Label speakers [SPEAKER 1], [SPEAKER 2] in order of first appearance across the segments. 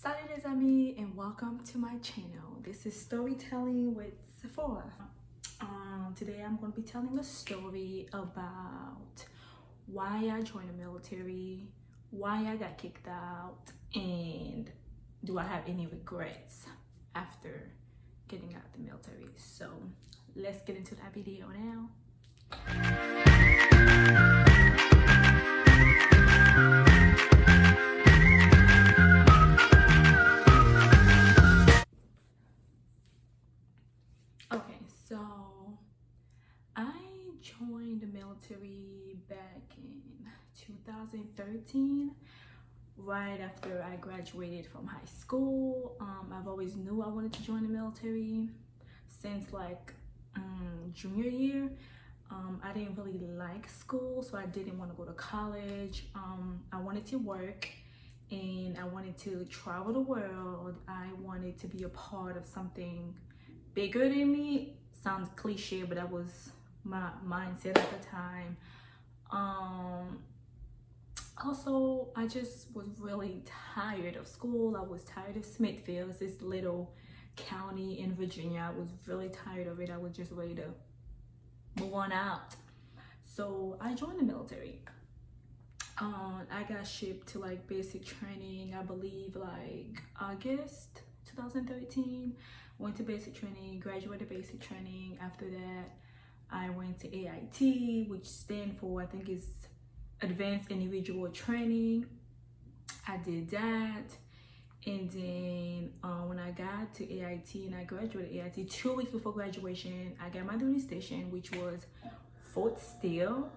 [SPEAKER 1] Salut les amis and welcome to my channel. This is Storytelling with Sephora. Today I'm going to be telling a story about why I joined the military, why I got kicked out, and do I have any regrets after getting out of the military. So let's get into that video now. Okay, so I joined the military back in 2013, right after I graduated from high school. I've always knew I wanted to join the military since like junior year. I didn't really like school, so I didn't want to go to college. I wanted to work and I wanted to travel the world. I wanted to be a part of something bigger than me. Sounds cliche, but that was my mindset at the time. Also, I just was really tired of school. I was tired of Smithfield, this little county in Virginia. I was really tired of it. I was just ready to move on out. So I joined the military. I got shipped to like basic training, I believe like August 2013. Went to basic training, graduated basic training. After that, I went to AIT, which stand for, I think is Advanced Individual Training. I did that. And then when I got to AIT and I graduated AIT, 2 weeks before graduation, I got my duty station, which was Fort Steele.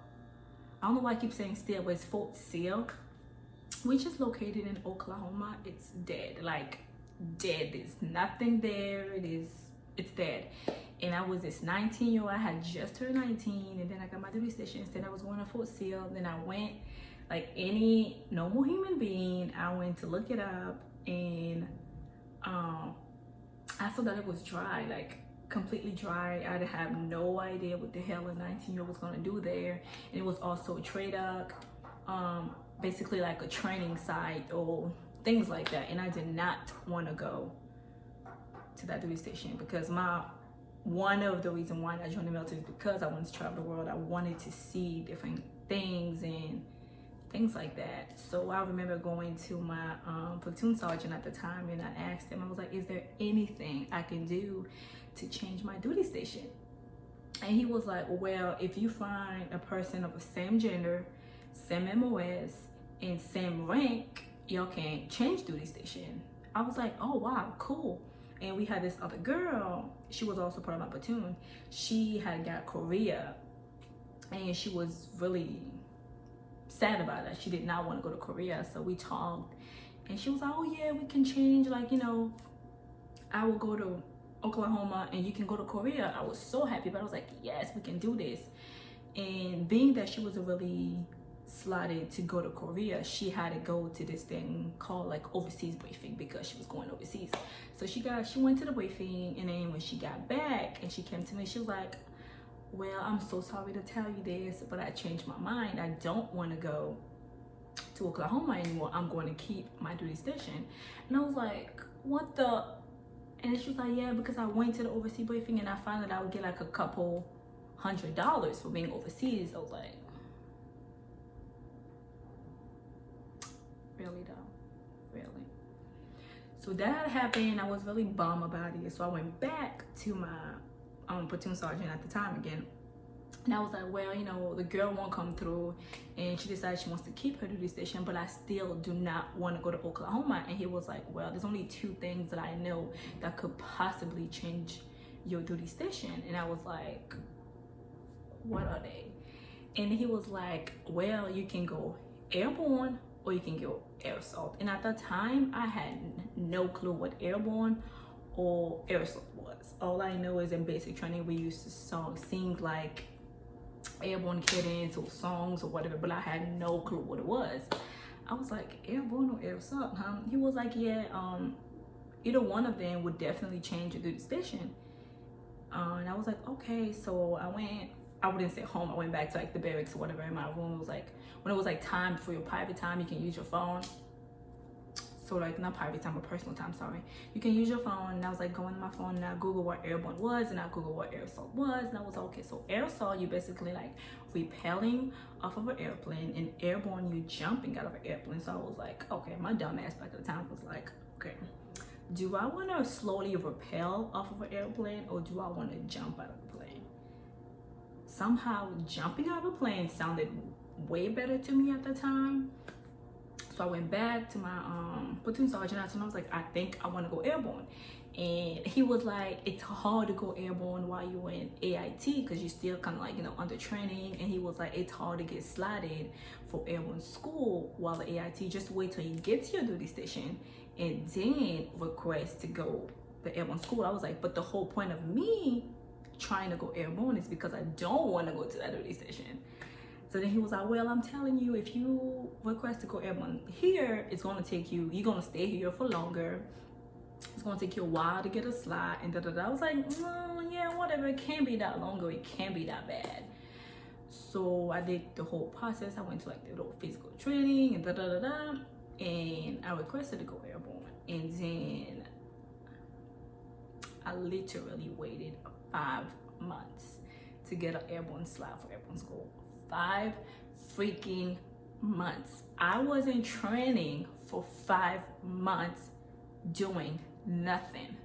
[SPEAKER 1] I don't know why I keep saying Steele, but it's Fort Steele, which is located in Oklahoma. It's dead, like dead. There's nothing there. It's dead. And I was this 19-year-old. I had just turned 19, and then I got my duty station. Instead, I was going to Fort Steele. Then I went like any normal human being. I went to look it up, and I saw that it was dry, like completely dry. I have no idea what the hell a 19-year-old was gonna do there. And it was also a TRADOC, basically like a training site or things like that. And I did not want to go to that duty station because one of the reasons why I joined the military is because I wanted to travel the world. I wanted to see different things and things like that. So I remember going to my platoon sergeant at the time, and I asked him, I was like, is there anything I can do to change my duty station? And he was like, well, if you find a person of the same gender, same MOS, and same rank, y'all can change duty station. I was like, oh wow, cool. And we had this other girl, she was also part of my platoon. She had got Korea, and she was really sad about that. She did not want to go to Korea. So we talked, and she was like, oh yeah, we can change, like, you know, I will go to Oklahoma and you can go to Korea. I was so happy, but I was like, yes, we can do this. And being that she was really slotted to go to Korea, she had to go to this thing called like overseas briefing because she was going overseas. So she went to the briefing, and then when she got back and she came to me, she was like, well, I'm so sorry to tell you this, but I changed my mind. I don't want to go to Oklahoma anymore. I'm going to keep my duty station. And I was like, what the? And she was like, yeah, because I went to the overseas briefing and I found that I would get like a couple $100 for being overseas. I was like, really though? Really? So that happened. I was really bummed about it. So I went back to my platoon sergeant at the time again. And I was like, well, you know, the girl won't come through, and she decided she wants to keep her duty station, but I still do not want to go to Oklahoma. And he was like, well, there's only 2 things that I know that could possibly change your duty station. And I was like, what are they? And he was like, well, you can go airborne or you can go air assault. And at that time, I had no clue what airborne or air assault was. All I know is in basic training, we used to sing like airborne cadence or songs or whatever, but I had no clue what it was. I was like, airborne or air assault, huh? He was like, yeah, either one of them would definitely change your duty station. And I was like, okay. So I wouldn't stay home. I went back to like the barracks or whatever in my room. It was like, when it was like time for your private time, you can use your phone. So like not private time, but personal time, sorry. You can use your phone. And I was like going to my phone and I Googled what airborne was, and I Googled what aerosol was, and I was like, okay, so aerosol, you basically like repelling off of an airplane, and airborne, you jumping out of an airplane. So I was like, okay, my dumb ass back at the time was like, okay, do I want to slowly repel off of an airplane, or do I want to jump out of a plane? Somehow jumping out of a plane sounded way better to me at the time. So I went back to my platoon sergeant and I was like, I think I want to go airborne. And he was like, it's hard to go airborne while you're in AIT because you're still kind of like, you know, under training. And he was like, it's hard to get slotted for airborne school while the AIT. Just wait till you get to your duty station and then request to go the airborne school. I was like, but the whole point of me trying to go airborne is because I don't want to go to that duty station. So then he was like, well, I'm telling you, if you request to go airborne here, it's going to take you, you're going to stay here for longer. It's going to take you a while to get a slot and da-da-da. I was like, yeah, whatever. It can't be that long or it can't be that bad. So I did the whole process. I went to like the little physical training and da-da-da-da. And I requested to go airborne. And then I literally waited 5 months to get an airborne slot for airborne school. 5 freaking months. I was in training for 5 months doing nothing.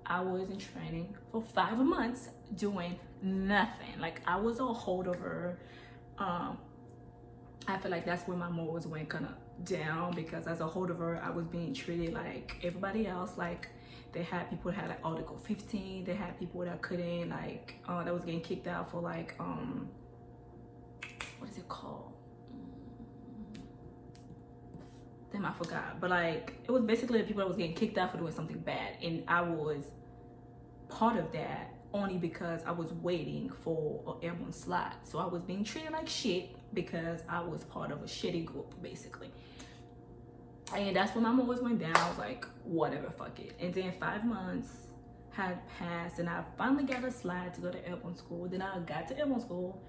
[SPEAKER 1] I was in training for 5 months doing nothing. Like I was a holdover. I feel like that's where my morals went kind of down, because as a holdover, I was being treated like everybody else. Like they had people that had like Article 15. They had people that couldn't, like that was getting kicked out for like what is it called? Damn, I forgot. But like, it was basically the people that was getting kicked out for doing something bad. And I was part of that only because I was waiting for an airborne slot. So I was being treated like shit because I was part of a shitty group, basically. And that's when my morals went down. I was like, whatever, fuck it. And then 5 months had passed and I finally got a slot to go to airborne school. Then I got to airborne school,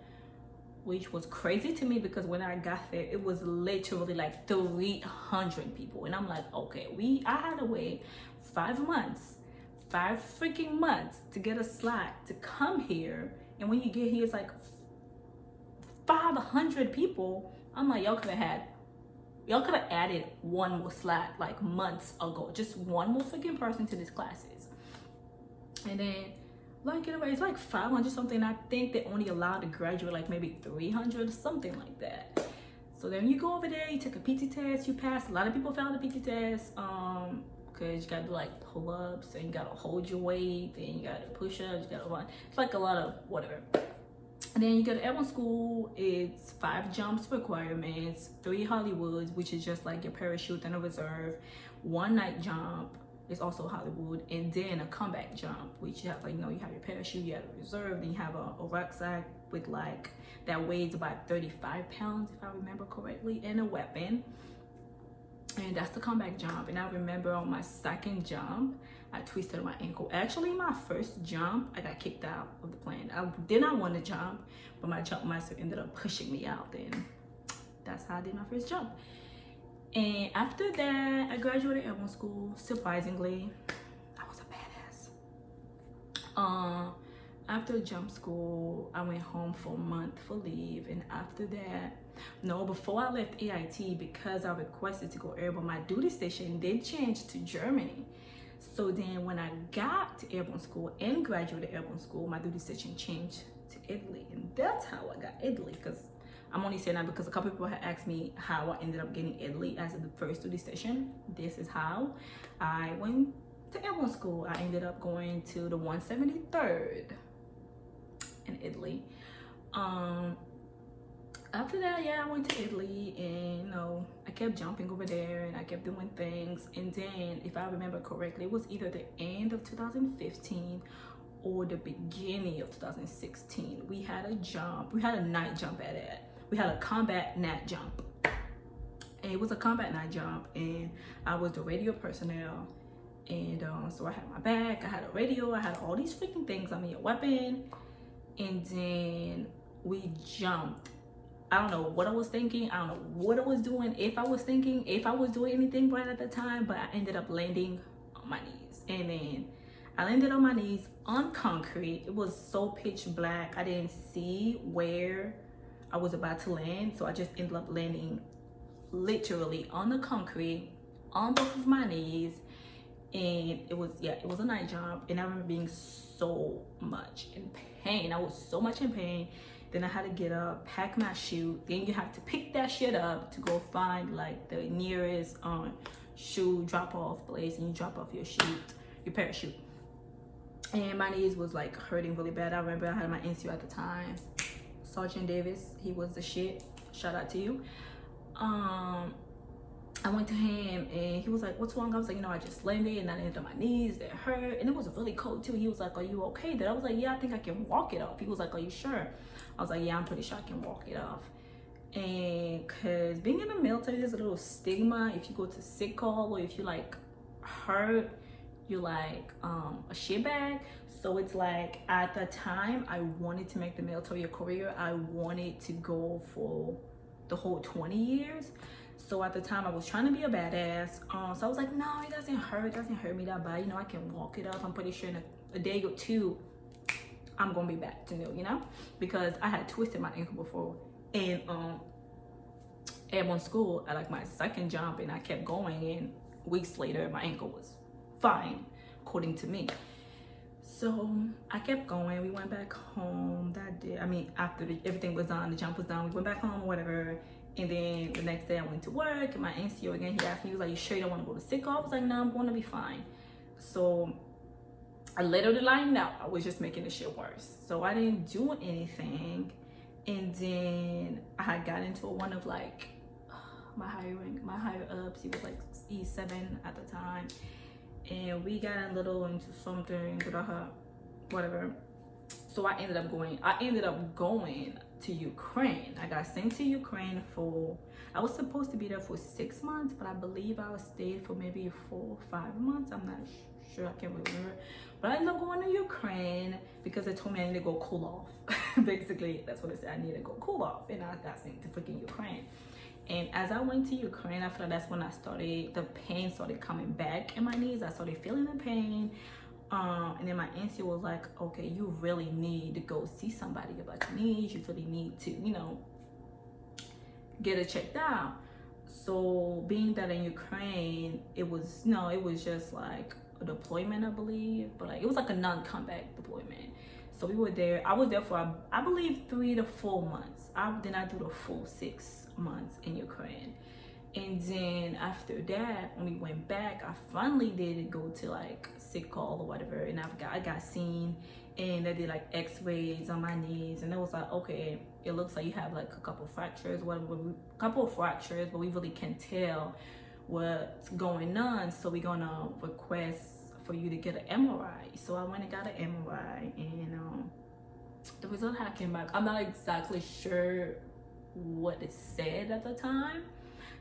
[SPEAKER 1] which was crazy to me because when I got there, it was literally like 300 people. And I'm like, okay, I had to wait 5 months, 5 freaking months to get a slot to come here. And when you get here, it's like 500 people. I'm like, y'all could have added one more slot like months ago. Just one more freaking person to these classes. And then like anyway, it's like 500 something. I think they only allowed to graduate like maybe 300 something like that. So then you go over there, you take a PT test, you pass. A lot of people fail the PT test because you gotta do like pull-ups and you gotta hold your weight, then you gotta push-ups, you gotta run. It's like a lot of whatever. And then you go to airborne school. It's 5 jumps requirements, 3 Hollywoods, which is just like your parachute and a reserve, 1 night jump. It's also Hollywood, and then a comeback jump, which you have like, you know, you have your parachute, you have a reserve, then you have a rucksack with like that weighs about 35 pounds if I remember correctly, and a weapon. And that's the comeback jump. And I remember on my second jump, I twisted my ankle. Actually, my first jump, I got kicked out of the plane. I did not want to jump, but my jump master ended up pushing me out. Then that's how I did my first jump. And after that, I graduated airborne school. Surprisingly, I was a badass. After jump school, I went home for a month for leave. And after that, no, before I left AIT, because I requested to go airborne, my duty station did change to Germany. So then when I got to airborne school and graduated airborne school, my duty station changed to Italy. And that's how I got Italy, because I'm only saying that because a couple people had asked me how I ended up getting Italy as the first duty station. This is how I went to airborne school. I ended up going to the 173rd in Italy. After that, yeah, I went to Italy, and you know, I kept jumping over there and I kept doing things. And then, if I remember correctly, it was either the end of 2015 or the beginning of 2016. We had a jump. We had a night jump at it. We had a combat nat jump. And it was a combat night jump, and I was the radio personnel. And so I had my back, I had a radio, I had all these freaking things. I mean, a weapon. And then we jumped I don't know what I was thinking. I don't know what I was doing, if I was thinking, if I was doing anything right at the time, but I ended up landing on my knees. And then I landed on my knees on concrete. It was so pitch black. I didn't see where I was about to land. So I just ended up landing literally on the concrete on both of my knees. And it was a night jump. And I remember being so much in pain. I was so much in pain. Then I had to get up, pack my shoe. Then you have to pick that shit up to go find like the nearest shoe drop off place, and you drop off your parachute. And my knees was like hurting really bad. I remember I had my NCO at the time, Sergeant Davis. He was the shit. Shout out to you. I went to him and he was like, what's wrong? I was like, I just landed and I landed on my knees. That hurt. And it was really cold too. He was like, are you okay? Then I was like, yeah, I think I can walk it off. He was like, are you sure? I was like, yeah, I'm pretty sure I can walk it off. And because being in the military, there's a little stigma. If you go to sick call or if you like hurt, you're like a shitbag. So it's like at the time I wanted to make the military a career. I wanted to go for the whole 20 years. So at the time I was trying to be a badass. So I was like, no, it doesn't hurt me that bad. I can walk it off. I'm pretty sure in a day or two, I'm gonna be back to new, because I had twisted my ankle before in airborne school at like my second jump, and I kept going, and weeks later my ankle was fine, according to me. So I kept going. We went back home after everything was done, the jump was done, we went back home or whatever. And then the next day I went to work, and my NCO again, he asked me, he was like, you sure you don't want to go to sick call? I was like, no, I'm going to be fine. So I literally lined up. I was just making the shit worse. So I didn't do anything. And then I had got into one of like my higher ups. He was like E7 at the time. And we got a little into something, whatever. So I ended up going to Ukraine. I got sent to Ukraine I was supposed to be there for 6 months, but I believe I stayed for maybe 4 or 5 months. I'm not sure, I can't remember. But I ended up going to Ukraine because they told me I need to go cool off. Basically, that's what they said. I need to go cool off, and I got sent to freaking Ukraine. And as I went to Ukraine, I feel like that's when the pain started coming back in my knees. I started feeling the pain. And then my NCO was like, okay, you really need to go see somebody about your knees. You really need to, get it checked out. So being that in Ukraine, it was just like a deployment, I believe, but like it was like a non-combat deployment. So we were there. I was there for, I believe, 3 to 4 months. Then I do the full 6 months in Ukraine. And then after that, when we went back, I finally did go to like sick call or whatever, and I got seen, and they did like x-rays on my knees, and it was like, okay, it looks like you have like a couple of fractures, but we really can't tell what's going on, so we're gonna request for you to get an MRI. So I went and got an MRI, and the result had came back. I'm not exactly sure what it said at the time,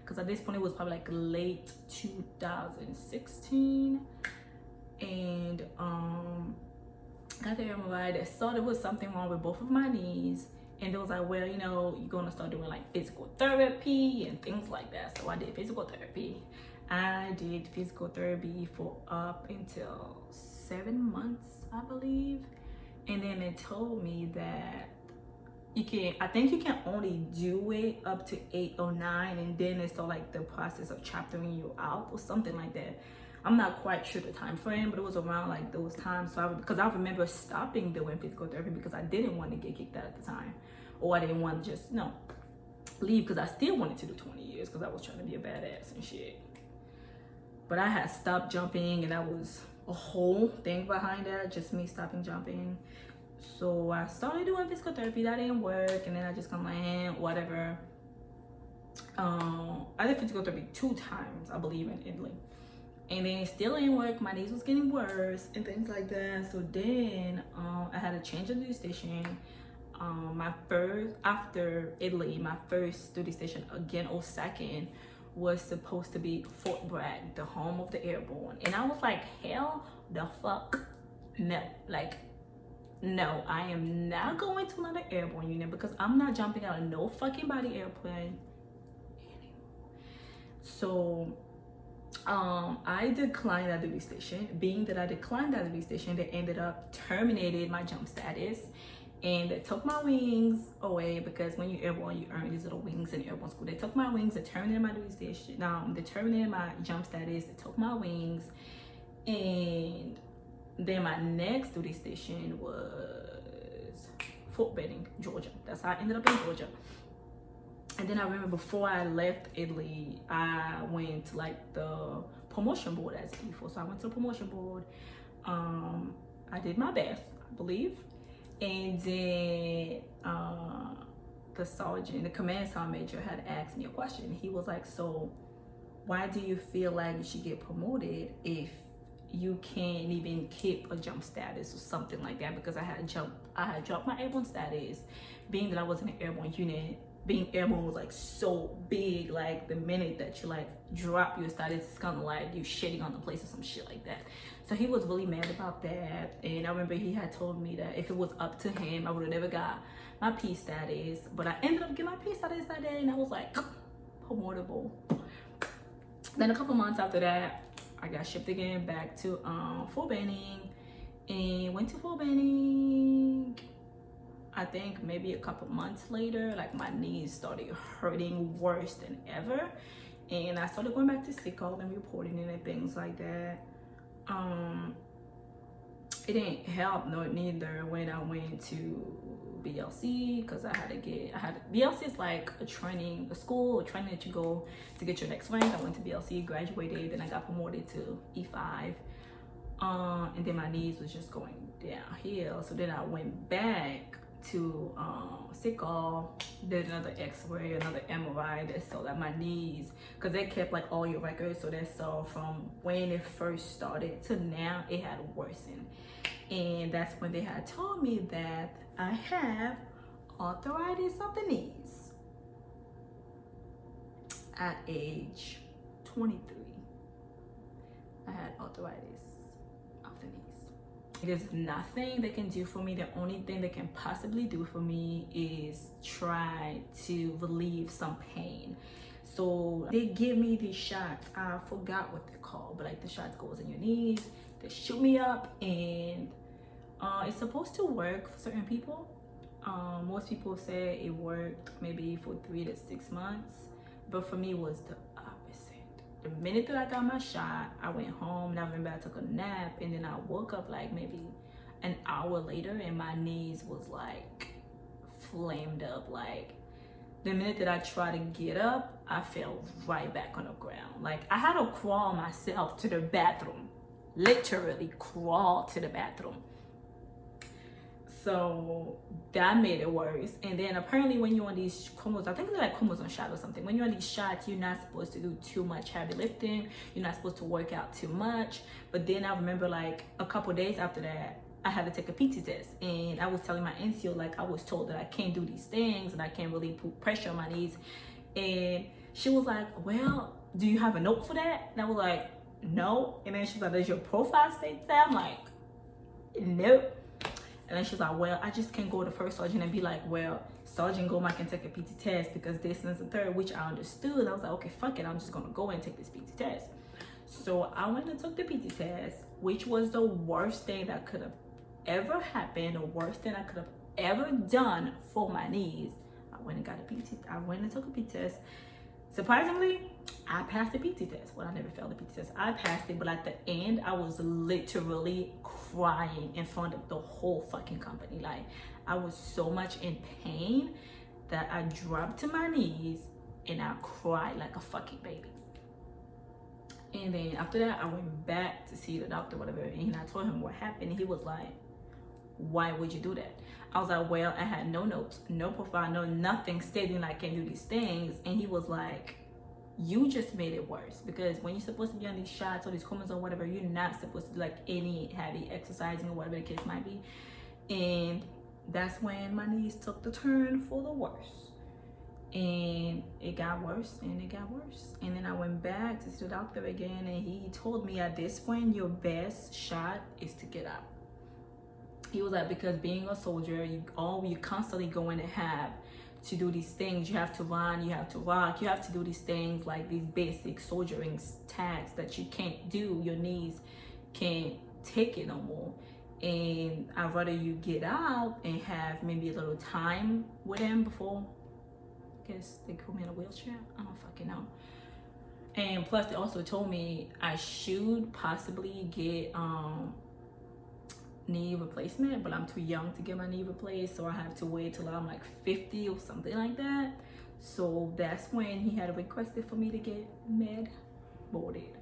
[SPEAKER 1] because at this point it was probably like late 2016, and got the MRI. They saw there was something wrong with both of my knees, and it was like, well, you're gonna start doing like physical therapy and things like that. So I did physical therapy. I did physical therapy for up until 7 months, I believe, and then they told me that I think you can only do it up to 8 or 9, and then it's still like the process of chaptering you out or something like that. I'm not quite sure the time frame, but it was around like those times. So because I remember stopping doing physical therapy because I didn't want to get kicked out at the time, or I didn't want to just leave, because I still wanted to do 20 years because I was trying to be a badass and shit. But I had stopped jumping, and that was a whole thing behind that, just me stopping jumping. So I started doing physical therapy. That didn't work, and then I just whatever. I did physical therapy 2 times, I believe, in Italy, and then it still didn't work. My knees was getting worse and things like that. So then I had a change of duty station. After Italy, my first duty station again, or second, was supposed to be Fort Bragg, the home of the airborne. And I was like, hell the fuck no. Like, no, I am not going to another airborne unit because I'm not jumping out of no fucking body airplane. So I declined that duty station. Being that I declined that duty station, they ended up terminated my jump status, and they took my wings away because when you're airborne, you earn these little wings in airborne school. They took my wings, they terminated my duty station. They terminated my jump status, they took my wings, and then my next duty station was Fort Benning, Georgia. That's how I ended up in Georgia. And then I remember before I left Italy, I went to like the promotion board as before. So I went to the promotion board. I did my best, I believe. And then the sergeant, the command sergeant major had asked me a question. He was like, so why do you feel like you should get promoted if you can't even keep a jump status or something like that? Because I had dropped my airborne status, being that I was in an airborne unit. Being airborne was like so big, like the minute that you like drop your status, it's kind of like you shitting on the place or some shit like that. So he was really mad about that. And I remember he had told me that if it was up to him, I would have never got my P status. But I ended up getting my P status that day, and I was like promotable. Then a couple months after that, I got shipped again back to Fort Benning, and went to Fort Benning. I think maybe a couple months later, like my knees started hurting worse than ever, and I started going back to sick call and reporting it and things like that. It didn't help neither when I went to BLC, because BLC is like a school that you go to get your next rank. I went to BLC, graduated, then I got promoted to E5, and then my knees was just going downhill. So then I went back to sick call, did another x-ray, another MRI that saw that my knees, because they kept like all your records, so they saw from when it first started to now it had worsened. And that's when they had told me that I have arthritis of the knees at age 23. I had arthritis of the knees. There's nothing they can do for me. The only thing they can possibly do for me is try to relieve some pain. So they give me these shots. I forgot what they're called, but like the shots goes in your knees. They shoot me up, and it's supposed to work for certain people. Most people say it worked maybe for 3 to 6 months, but for me it was the opposite. The minute that I got my shot, I went home, and I remember I took a nap, and then I woke up like maybe an hour later, and my knees was like flamed up. Like the minute that I tried to get up, I fell right back on the ground. Like I had to crawl myself to the bathroom, literally crawl to the bathroom. So that made it worse. And then apparently when you're on these chromos, I think they're like chromosome shot or something. When you're on these shots, you're not supposed to do too much heavy lifting. You're not supposed to work out too much. But then I remember like a couple days after that, I had to take a PT test. And I was telling my NCO, like I was told that I can't do these things and I can't really put pressure on my knees. And she was like, well, do you have a note for that? And I was like, no. And then she was like, does your profile state that? I'm like, nope. And then she's like, well, I just can't go to first sergeant and be like, well, Sergeant Goma can take a PT test because this and the third, which I understood. I was like, okay, fuck it. I'm just going to go and take this PT test. So I went and took the PT test, which was the worst thing that could have ever happened, the worst thing I could have ever done for my knees. I went and took a PT test. Surprisingly, I passed the PT test. Well, I never failed the PT test. I passed it, but at the end, I was literally crying in front of the whole fucking company. Like, I was so much in pain that I dropped to my knees and I cried like a fucking baby. And then after that, I went back to see the doctor, whatever, and I told him what happened. And he was like, why would you do that? I was like, well, I had no notes, no profile, no nothing stating I can do these things. And he was like, you just made it worse, because when you're supposed to be on these shots or these chromosomes or whatever, you're not supposed to do like any heavy exercising or whatever the case might be. And that's when my knees took the turn for the worse. And it got worse and it got worse. And then I went back to see the doctor again, and he told me at this point, your best shot is to get up. He was like, because being a soldier, you constantly going to have to do these things. You have to run, you have to walk, you have to do these things, like these basic soldiering tasks that you can't do. Your knees can't take it no more. And I'd rather you get out and have maybe a little time with him before, I guess they put me in a wheelchair. I don't fucking know. And plus they also told me I should possibly get knee replacement, but I'm too young to get my knee replaced, so I have to wait till I'm like 50 or something like that. So that's when he had requested for me to get med boarded.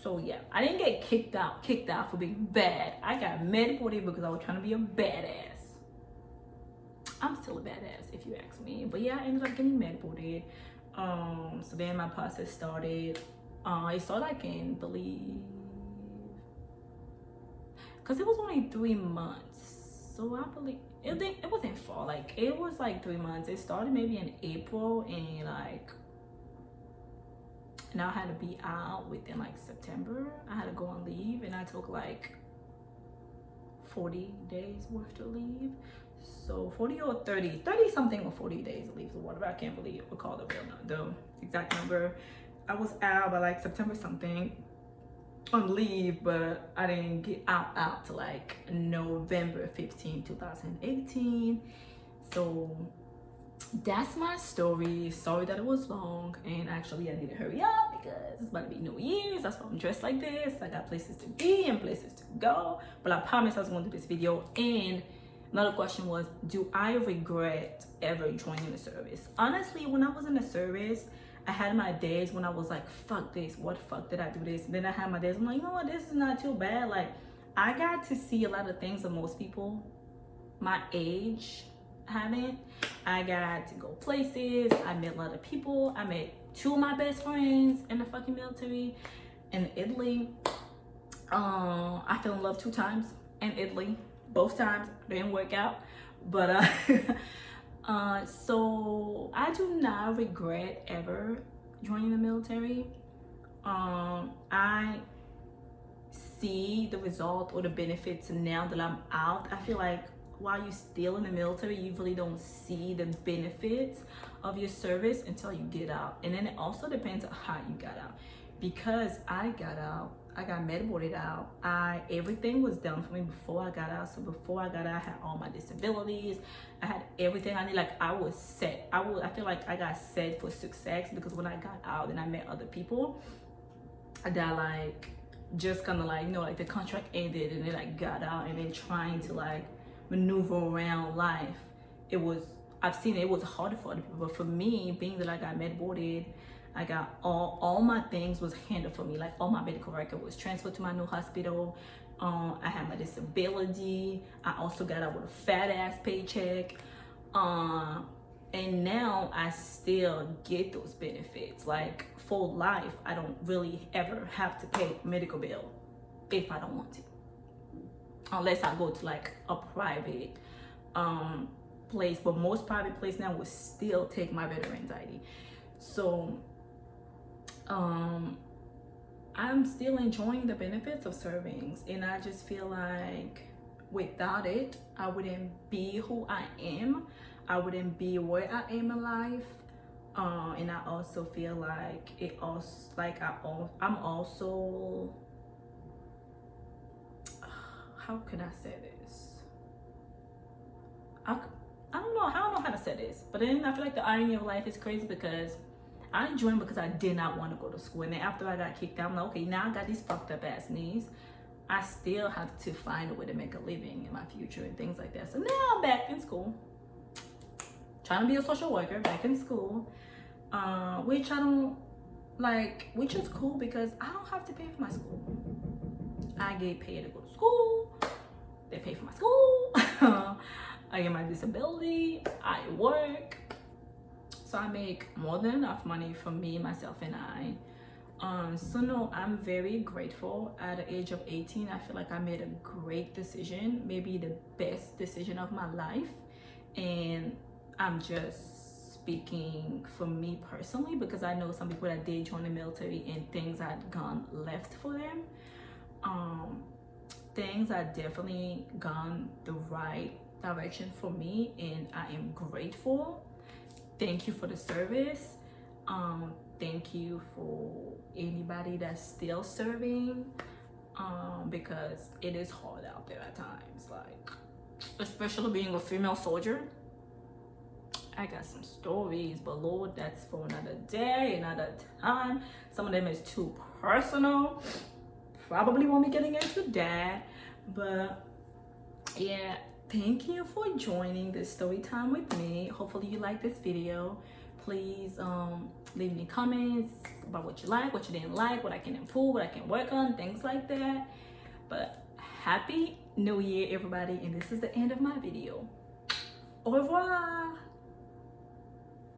[SPEAKER 1] So yeah, I didn't get kicked out for being bad. I got med boarded because I was trying to be a badass. I'm still a badass if you ask me, but yeah, I ended up getting med boarded. So then my process started. It started like in, believe, because it was only 3 months, so I believe it wasn't fall, like it was like 3 months. It started maybe in April, and like now I had to be out within like September. I had to go on leave, and I took like 40 days worth of leave. So 40 or 30 something, or 40 days of leave or whatever. I can't really recall the exact number. I was out by like September something on leave, but I didn't get out to like November 15, 2018. So that's my story. Sorry that it was long, and actually I need to hurry up because it's about to be New Year's. That's why I'm dressed like this. I got places to be and places to go, but I promised I was going to do this video. And another question was, do I regret ever joining the service? Honestly, when I was in the service, I had my days when I was like, fuck this, what the fuck did I do this? And then I had my days, I'm like, you know what, this is not too bad. Like, I got to see a lot of things that most people my age haven't. I got to go places. I met a lot of people. I met 2 of my best friends in the fucking military in Italy. I fell in love 2 times in Italy. Both times didn't work out, but so I do not regret ever joining the military. I see the result or the benefits now that I'm out. I feel like while you're still in the military, you really don't see the benefits of your service until you get out. And then it also depends on how you got out. Because I got out, I got med boarded out. Everything was done for me before I got out. So before I got out, I had all my disabilities. I had everything I need. Like, I was set. I feel like I got set for success, because when I got out and I met other people that like just kind of like, you know, like the contract ended and they like got out and then trying to like maneuver around life. I've seen it was hard for other people, but for me, being that I got med boarded, I got all my things was handled for me. Like, all my medical record was transferred to my new hospital. I had my disability. I also got out with a fat ass paycheck. And now I still get those benefits. Like, for life, I don't really ever have to pay a medical bill if I don't want to. Unless I go to like a private place. But most private places now will still take my veterans ID. So I'm still enjoying the benefits of serving, and I just feel like without it, I wouldn't be who I am. I wouldn't be where I am in life. And I also feel like I'm also, how can I say this? I don't know how to say this, but then I feel like the irony of life is crazy, because I joined because I did not want to go to school. And then after I got kicked out, I'm like, okay, now I got these fucked up ass knees. I still have to find a way to make a living in my future and things like that. So now I'm back in school, trying to be a social worker, back in school, which I don't like, which is cool because I don't have to pay for my school. I get paid to go to school. They pay for my school. I get my disability. I work. So I make more than enough money for me, myself, and I. So no, I'm very grateful. At the age of 18, I feel like I made a great decision, maybe the best decision of my life. And I'm just speaking for me personally, because I know some people that did join the military and things had gone left for them. things are definitely gone the right direction for me, and I am grateful. Thank you for the service. Thank you for anybody that's still serving, because it is hard out there at times, like especially being a female soldier. I got some stories, but Lord, that's for another day, another time. Some of them is too personal. Probably won't be getting into that, but yeah, thank you for joining this story time with me. Hopefully you like this video. Please leave me comments about what you like, what you didn't like, what I can improve, what I can work on, things like that. But happy new year, everybody, and this is the end of my video. Au revoir.